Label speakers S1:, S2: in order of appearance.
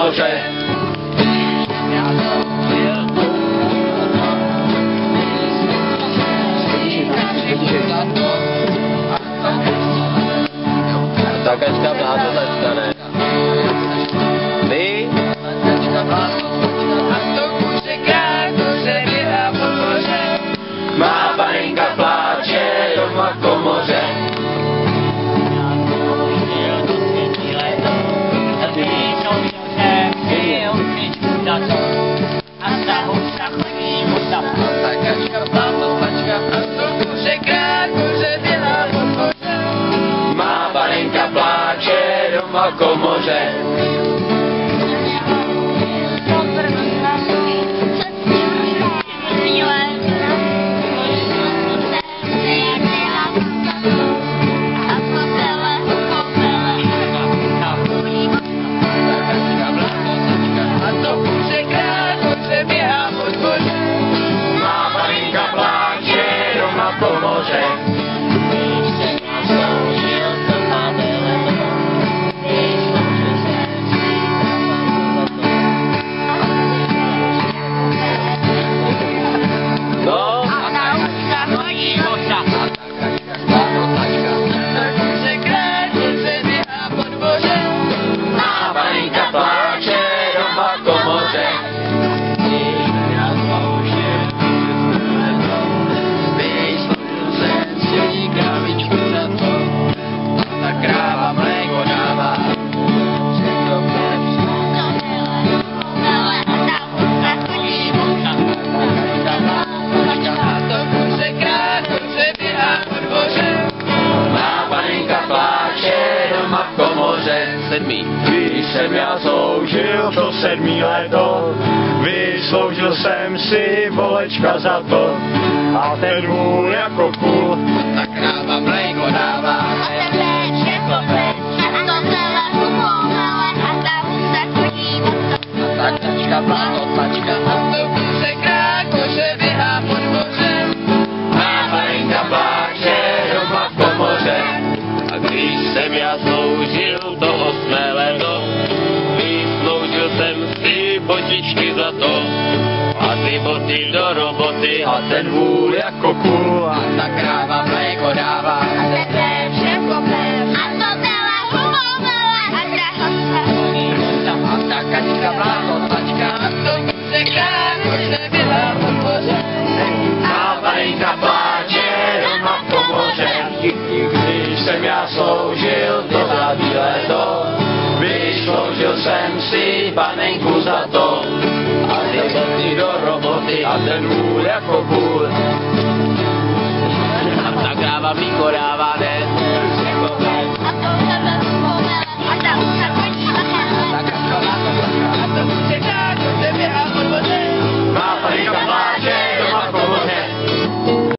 S1: komoře. Takačka, blátotačka, ne? Vy? Má panenka pláče doma v komoře. Takačka, blátotačka a to kuře krát, kuře běhá po dvoře. Má panenka pláče doma v komoře. Když jsem já sloužil to 7. léto, vysloužil jsem si volečka za to. A ten vůl jako kůl, ta kráva mléko dává. A ten léč jako pec, a to celé humové, a ta husa chodí moc. A takačka, blátotačka, a to kuře krát, kuře běhá po dvoře. Má panenka pláče doma v komoře. A když jsem já sloužil to 8. léto, vysloužil jsem si botičky za to. A ty boty do roboty, a ten vůl jako kůl, a ta kráva mléko dává. A ten léč jako pec, a to celé humové, a ta hosa chodí moc. A takačka, blátotačka, a to kuře krát, kuře běhá po dvoře. Má panenka pláče doma v komoře. Když jsem já sloužil to 9. léto, vysloužil jsem si panenku za to. A ty boty do roboty, a ten vůl jako kůl. A ta kráva mlíko dává, ne?